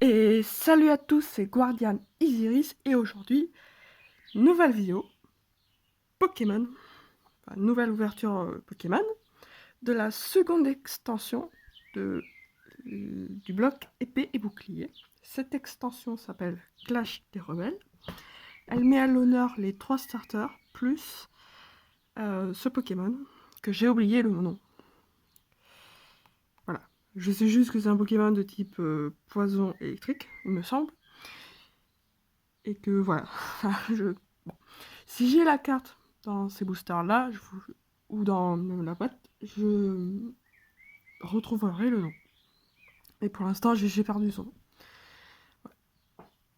Et salut à tous, c'est Guardian Isiris et aujourd'hui, nouvelle vidéo Pokémon, enfin, nouvelle ouverture Pokémon de la seconde extension du bloc épée et bouclier. Cette extension s'appelle Clash des Rebelles. Elle met à l'honneur les 3 starters plus ce Pokémon que j'ai oublié le nom. Voilà, je sais juste que c'est un Pokémon de type poison électrique, il me semble. Et que voilà, bon. Si j'ai la carte dans ces boosters là, ou dans la boîte, je retrouverai le nom. Et pour l'instant, j'ai perdu son nom. Voilà.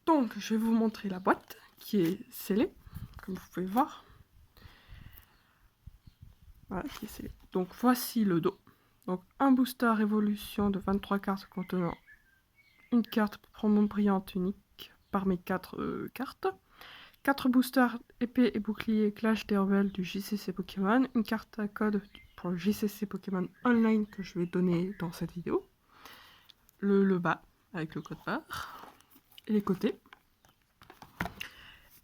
Donc, je vais vous montrer la boîte qui est scellée, comme vous pouvez voir. Voilà, qui est scellée. Donc, voici le dos. Donc, un booster évolution de 23 cartes contenant une carte promo brillante unique parmi 4 cartes. 4 boosters épée et bouclier Clash des Rebelles du JCC Pokémon, une carte à code pour le JCC Pokémon Online que je vais donner dans cette vidéo, le bas avec le code barre, et les côtés,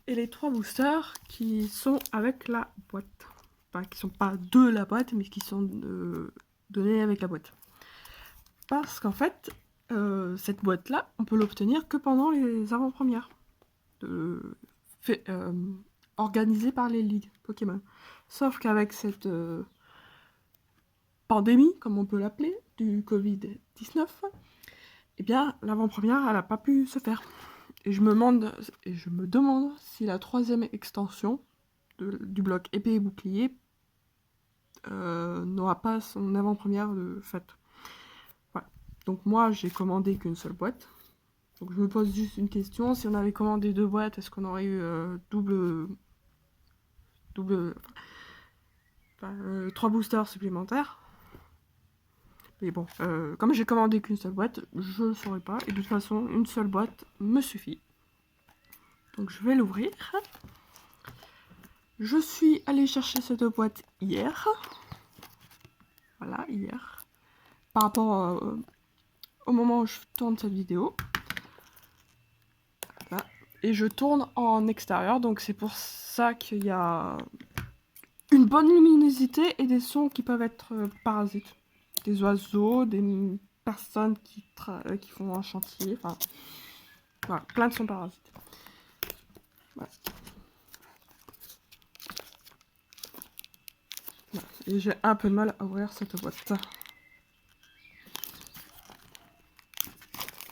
et les 3 boosters qui sont avec la boîte, enfin qui sont pas de la boîte mais qui sont donnés avec la boîte. Parce qu'en fait, cette boîte là, on peut l'obtenir que pendant les avant-premières. Organisé par les ligues Pokémon. Sauf qu'avec cette pandémie, comme on peut l'appeler, du Covid-19, eh bien, l'avant-première, elle n'a pas pu se faire. Et je me demande si la 3e extension du bloc épée et bouclier n'aura pas son avant-première de fait. Voilà. Donc moi, j'ai commandé qu'une seule boîte. Donc je me pose juste une question, si on avait commandé 2 boîtes, est-ce qu'on aurait eu double 3 boosters supplémentaires. Mais bon, comme j'ai commandé qu'une seule boîte, je ne le saurais pas. Et de toute façon, une seule boîte me suffit. Donc je vais l'ouvrir. Je suis allée chercher cette boîte hier. Voilà, hier. Par rapport au moment où je tourne cette vidéo. Voilà. Et je tourne en extérieur, donc c'est pour ça qu'il y a une bonne luminosité et des sons qui peuvent être parasites. Des oiseaux, des personnes qui font un chantier, enfin, voilà, plein de sons parasites. Voilà. Voilà. Et j'ai un peu de mal à ouvrir cette boîte.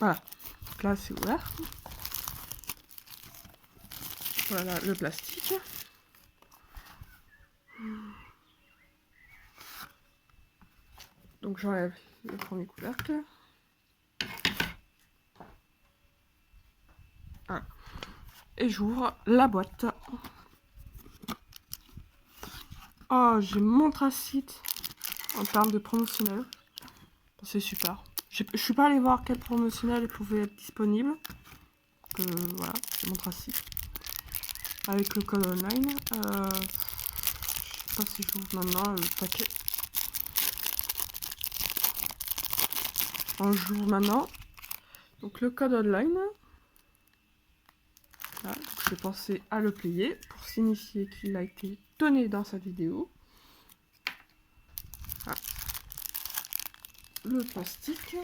Voilà, donc là c'est ouvert. Voilà le plastique. Donc j'enlève le premier couvercle. Voilà. Et j'ouvre la boîte. Oh, j'ai Montracite en termes de promotionnel. C'est super. Je suis pas allée voir quel promotionnel pouvait être disponible. Voilà, c'est Montracite. Avec le code online. Je sais pas si j'ouvre maintenant le paquet. On joue maintenant. Donc le code online. Voilà, j'ai pensé à le plier pour signifier qu'il a été donné dans cette vidéo. Voilà. Le plastique.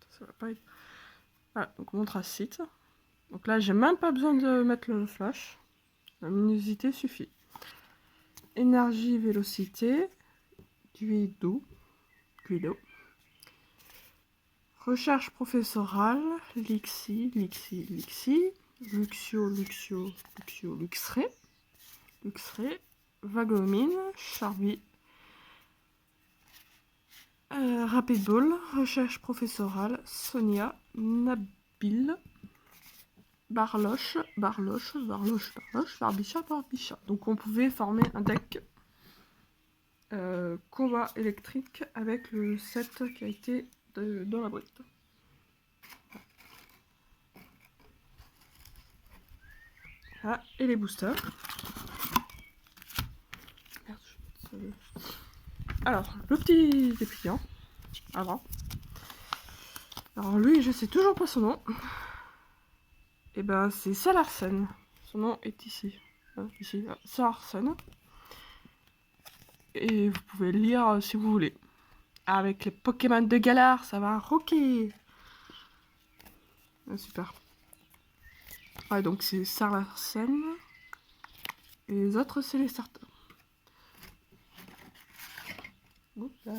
Ça va pas être... Voilà, donc Montracite. Donc là, j'ai même pas besoin de mettre le flash. La luminosité suffit. Énergie, vélocité. Guido. Recherche professorale. Lixi. Luxio. Luxray. Vagomine. Charby. Rapid Ball. Recherche professorale. Sonia. Nabil. Barloche. Barbicha. Donc on pouvait former un deck combat électrique avec le set qui a été dans la boîte. Ah, et les boosters. Alors, le petit dépliant. avant. Alors lui, je sais toujours pas son nom. Et ben c'est Salarsen. Son nom est ici. Ici, Salarsen. Et vous pouvez le lire si vous voulez. Avec les Pokémon de Galar, ça va rocker. Ah, super. Ouais, donc c'est Salarsen. Et les autres, c'est les starters. Donc je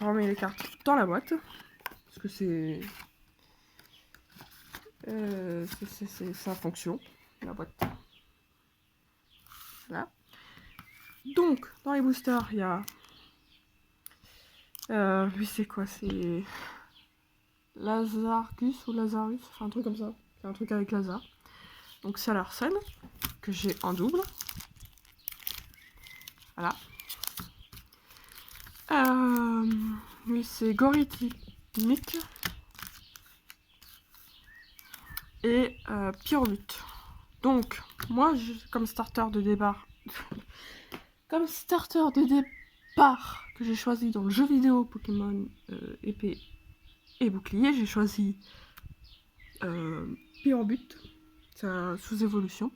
remets les cartes dans la boîte. Parce que c'est sa fonction, la boîte. Voilà. Donc, dans les boosters, il y a... lui, c'est quoi? C'est... Lazarus ou Lazarus, enfin un truc comme ça. C'est un truc avec Lazare. Donc Salarsen, que j'ai en double. Voilà. Lui, c'est Gorithmic. Et Pyrobut. Donc, moi, comme starter de départ... comme starter de départ que j'ai choisi dans le jeu vidéo Pokémon épée et bouclier, j'ai choisi Pyrobut, sa sous-évolution.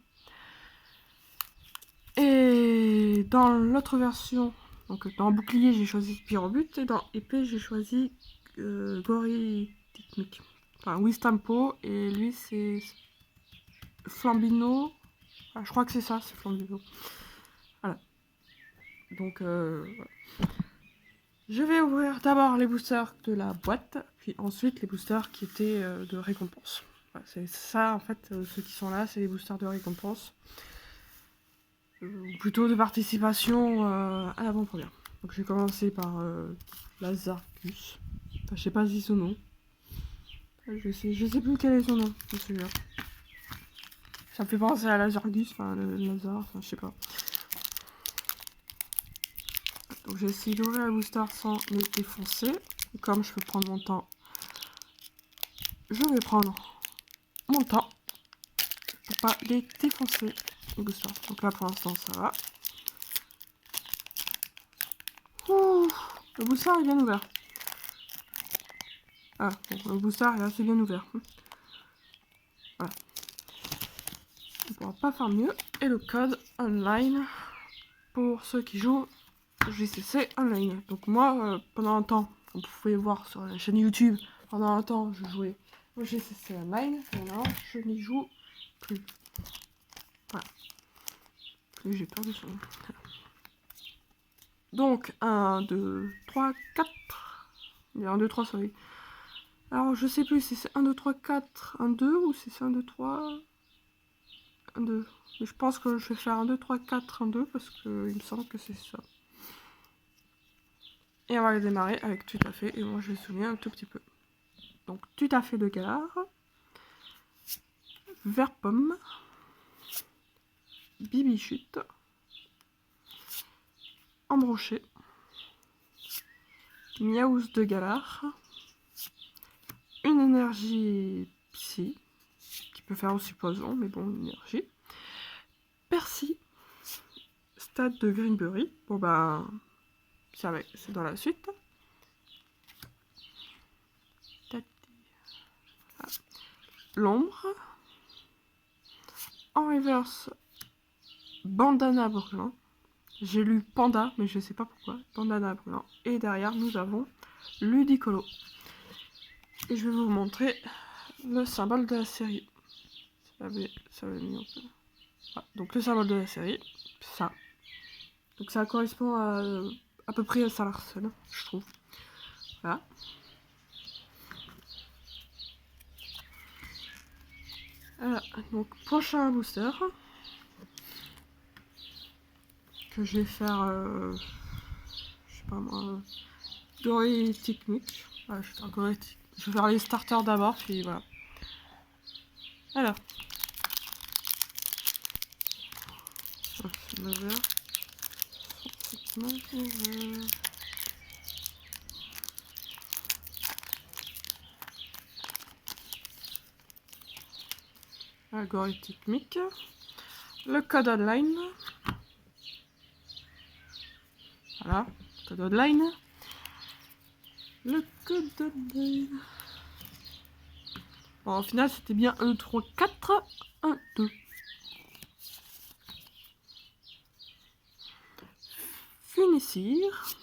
Et dans l'autre version, donc dans bouclier, j'ai choisi Pyrobut, et dans épée, j'ai choisi Gorithmic. Enfin, Wistampo, et lui, c'est Flambino. Enfin, je crois que c'est ça, c'est Flambino. Voilà. Donc, voilà. Je vais ouvrir d'abord les boosters de la boîte, puis ensuite les boosters qui étaient de récompense. Voilà, c'est ça, en fait, ceux qui sont là, c'est les boosters de récompense. Ou plutôt de participation à l'avant-première. Donc je vais commencer par Lazarus. Enfin, je sais pas si son nom. Je sais plus quel est son nom, celui-là. Ça me fait penser à Lazarus, enfin le Lazare, enfin je sais pas. Donc j'ai essayé d'ouvrir la booster sans les défoncer. Et comme je peux prendre mon temps, je vais prendre mon temps pour pas les défoncer, les boosters. Donc là pour l'instant ça va. Ouh, le booster est bien ouvert. Ah, bon, le booster est assez bien ouvert. Voilà. On pourra pas faire mieux. Et le code online pour ceux qui jouent JCC online. Donc moi, pendant un temps, vous pouvez voir sur la chaîne YouTube, pendant un temps, je jouais au JCC online. Maintenant, je n'y joue plus. Voilà. Et j'ai perdu son nom. Donc, 1, 2, 3, 4. Il y a 1, 2, 3, sorry. Alors, je sais plus si c'est 1, 2, 3, 4, 1, 2 ou si c'est 1, 2, 3, 1, 2. Mais je pense que je vais faire 1, 2, 3, 4, 1, 2 parce qu'il me semble que c'est ça. Et on va les démarrer avec tout à fait. Et moi, je vais souligner un tout petit peu. Donc, tout à fait de Galar. Vert pomme. Bibichute. Embroché. Miaous de Galar. Une énergie psy. Qui peut faire aussi poison, mais bon, une énergie. Percy. Stade de Greenberry. Bon, ben, c'est dans la suite. L'ombre. En reverse, Bandana brûlant. J'ai lu Panda, mais je sais pas pourquoi. Bandana brûlant. Et derrière, nous avons Ludicolo. Et je vais vous montrer le symbole de la série. Ça avait mis un peu. Ah, donc le symbole de la série, ça. Donc ça correspond à peu près à Salarsen, je trouve. Voilà. Voilà. Donc prochain booster que je vais faire, je sais pas moi, Gorithmic. Voilà, je vais faire les starters d'abord, puis voilà. Alors. C'est majeur. Algorithmique. Le code online. Voilà, code online. Le code online. Bon, au final, c'était bien 1, 2, 3, 4, 1, 2. Funissir.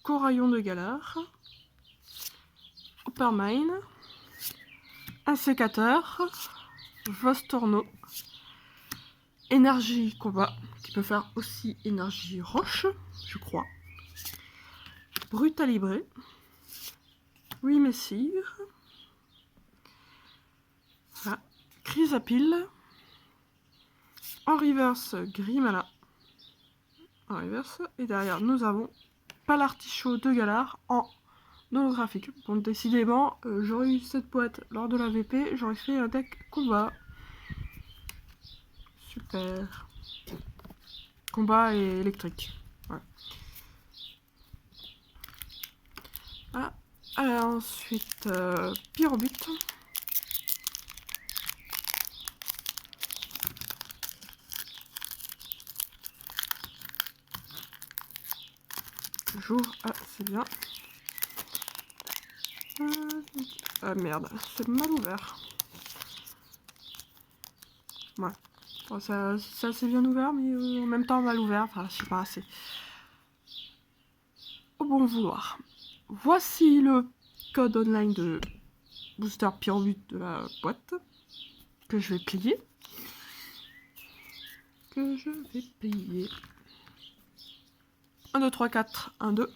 Coraillon de Galar. Oppermine. Un sécateur. Vostorno. Énergie combat, qui peut faire aussi énergie roche, je crois. Brutalibré. Oui, messire. Voilà. Chrysapile. En reverse, Grimala. En reverse. Et derrière, nous avons Palartichaut de Galar en holographique. Bon, décidément, j'aurais eu cette boîte lors de la VP, j'aurais fait un deck combat. Super. Combat et électrique. Ouais. Ah, alors ensuite, Pyrobut. J'ouvre. Ah, c'est bien. Ah merde, c'est mal ouvert. Ouais. Bon, ça c'est bien ouvert, mais en même temps mal ouvert. Enfin, je sais pas, c'est au bon vouloir. Voici le code online de Booster Pyrobut de la boîte que je vais plier. Que je vais plier. 1, 2, 3, 4, 1, 2.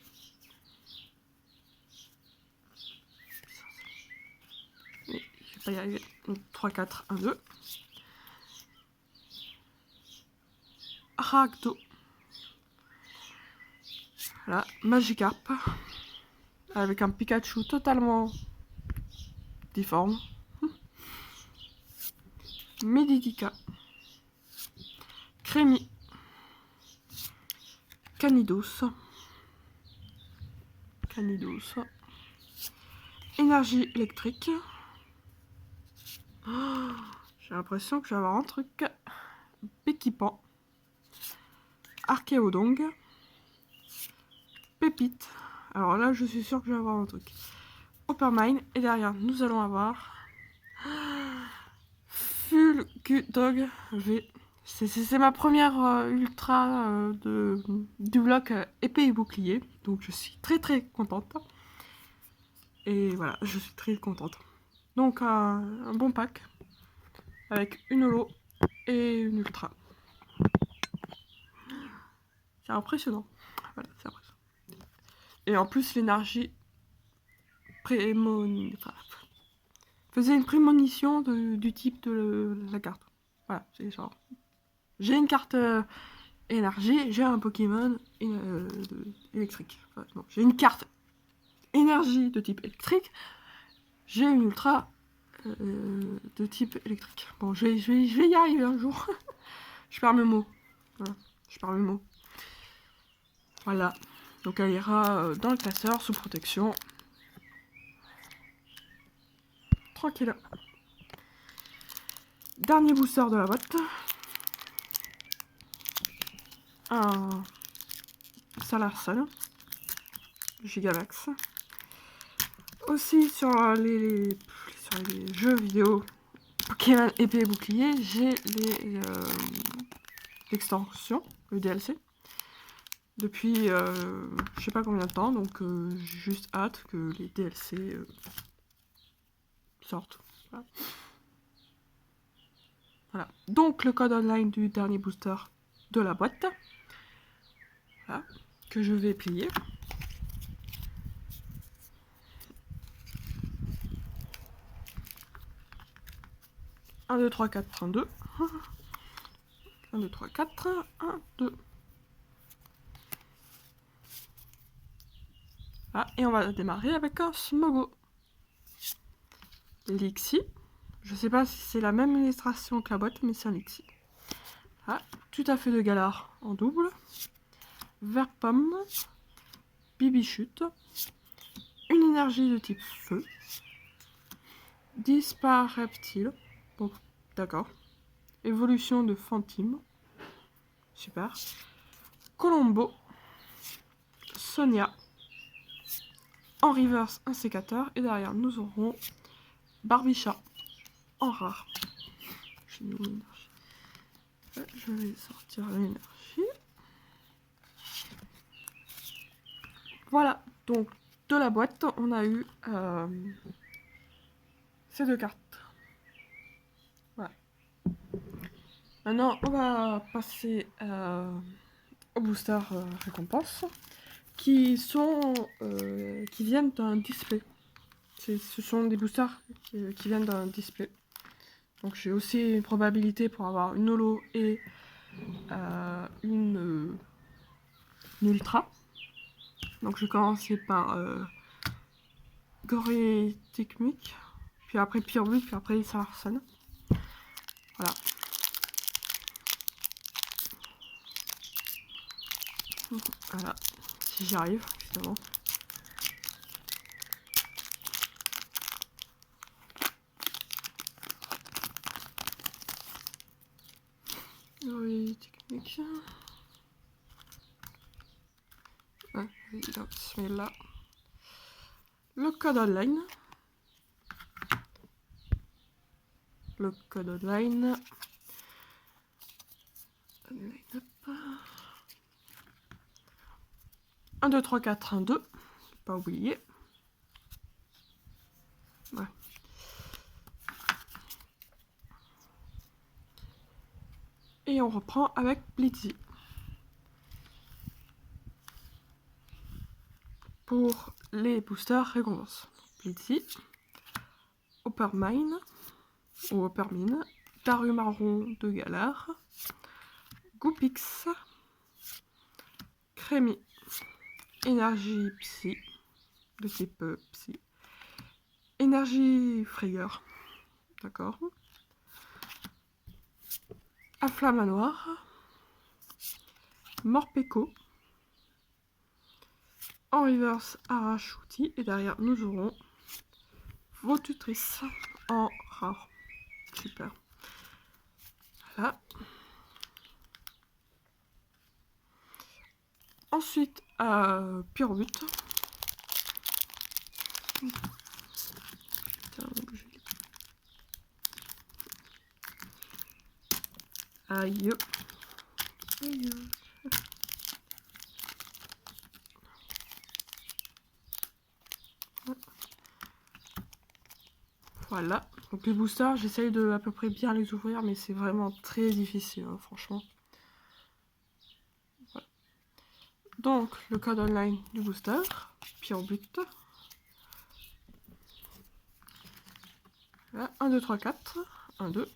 Je vais pas y arriver. 1, 3, 4, 1, 2. Arachdo. Voilà, Magikarp. Avec un Pikachu totalement difforme. Medidika. Crémi. Canidos. Canidos. Énergie électrique. Oh, j'ai l'impression que je vais avoir un truc équipant. Archéodong. Pépite. Alors là, je suis sûre que je vais avoir un truc. Oppermine. Et derrière, nous allons avoir Fulgudog V. C'est ma première ultra du bloc épée et bouclier. Donc je suis très très contente. Et voilà, je suis très contente. Donc un bon pack. Avec une holo et une ultra. C'est impressionnant. Voilà, c'est impressionnant. Et en plus, l'énergie faisait une prémonition du type de la carte. Voilà, c'est genre. J'ai une carte énergie, j'ai un Pokémon électrique. Enfin, non, j'ai une carte énergie de type électrique, j'ai une ultra de type électrique. Bon, je vais y arriver un jour. Je perds mes mots. Voilà, je perds mes mots. Voilà. Donc elle ira dans le classeur sous protection. Tranquille. Dernier booster de la boîte. Un Salarsan. Gigavax. Aussi sur les jeux vidéo Pokémon épée et bouclier, j'ai l'extension, le DLC. Depuis je sais pas combien de temps, donc j'ai juste hâte que les DLC sortent. Voilà. Voilà. Donc le code online du dernier booster de la boîte. Voilà. Que je vais plier. Un, 2, 3, 4, 1, 2. 1, 2, 3, 4, 1, 2. Ah, et on va démarrer avec un Smogo. Lixie. Je sais pas si c'est la même illustration que la boîte, mais c'est un Lixie. Ah, tout à fait de Galar en double. Vert pomme. Bibichute. Une énergie de type feu. Dispareptile. Bon, d'accord. Évolution de Fantime. Super. Colombo. Sonia. En reverse, un sécateur. Et derrière, nous aurons Barbichat en rare. J'ai mis l'énergie. Je vais sortir l'énergie. Voilà, donc de la boîte, on a eu ces deux cartes. Voilà. Maintenant, on va passer aux boosters récompenses qui viennent d'un display. Ce sont des boosters qui viennent d'un display. Donc j'ai aussi une probabilité pour avoir une holo et une ultra. Donc je vais commencer par Gorée Technique, puis après Pure Blue, puis après Sarson. Voilà. Voilà, si j'y arrive, évidemment. Oui, technique. Ouais, bismillah. Le code online. Le code online. 1, 2, 3, 4, 1, 2. Pas oublier. Ouais. Et on reprend avec Blitzy. Pour les boosters récompenses. Blitzy. Oppermine. Ou Oppermine. Darumarion de Galère. Goopix. Crémy. Énergie Psy. De type Psy. Énergie Frayeur. D'accord. Afflamanoir. Morpeko. En reverse, Arachouti. Et derrière, nous aurons vos tutrices en rare. Super. Voilà. Ensuite, Pure But. Aïe. Aïe. Voilà. Donc les boosters, j'essaye de à peu près bien les ouvrir, mais c'est vraiment très difficile, hein, franchement. Voilà. Donc le code online du booster, Pure But. Voilà. 1, 2, 3, 4. 1, 2.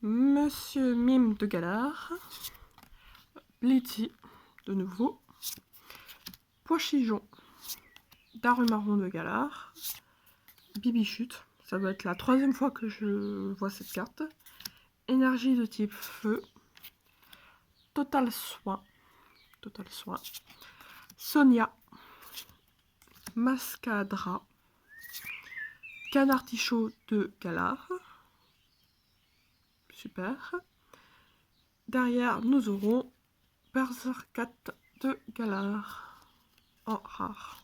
Monsieur Mime de Galard. Blitzy, de nouveau. Poichijon. Darumaron de Galard. Bibichute. Ça doit être la 3e fois que je vois cette carte. Énergie de type feu. Total soin. Total soin. Sonia. Mascadra. Canartichaud de Galard. Super. Derrière, nous aurons Berserkat de Galard en rare.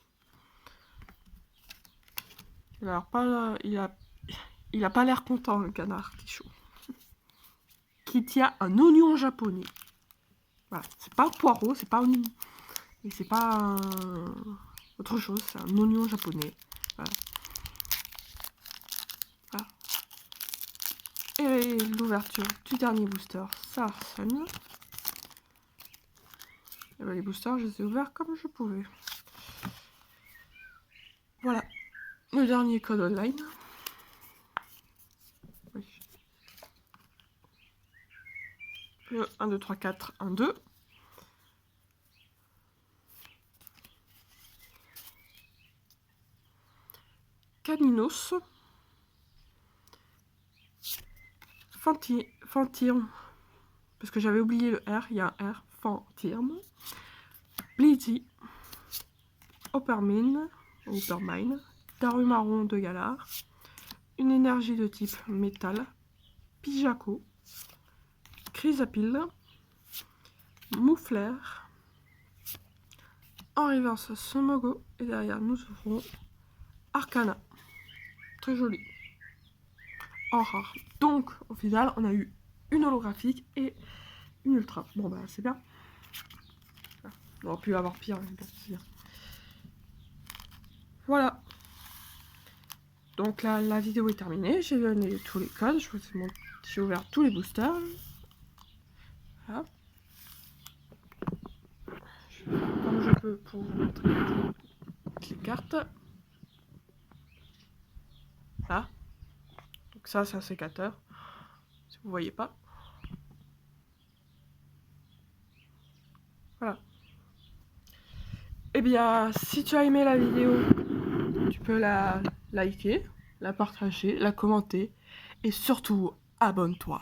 Alors, il a pas l'air content, le Canartichaud. Qui tient un oignon japonais. Voilà, c'est pas un poireau, c'est pas un... Et c'est pas autre chose, c'est un oignon japonais. Voilà. Voilà. Et l'ouverture du dernier booster, Sarsen. Et ben, les boosters, je les ai ouverts comme je pouvais. Voilà. Le dernier code online. Oui. Le 1, 2, 3, 4, 1, 2. Caninos. Fantirme. Parce que j'avais oublié le R, il y a un R. Fantirme. Blitzy. Oppermine. Oppermine. Darumaron de Galard. une énergie de type métal, Pijaco, Chrysapile, Moufleur, en reverse Somogo, et derrière nous ouvrons Arcana. Très joli. En rare. Donc, au final, on a eu une holographique et une ultra. Bon, bah, c'est bien. On aurait pu avoir pire, mais bon, c'est bien. Voilà. Donc là, la vidéo est terminée. J'ai donné tous les codes. J'ai ouvert tous les boosters. Voilà. Je vais faire comme je peux pour vous montrer toutes les cartes. Là. Donc ça, c'est un sécateur. Si vous voyez pas. Voilà. Eh bien, si tu as aimé la vidéo, tu peux la liker, la partager, la commenter et surtout, abonne-toi.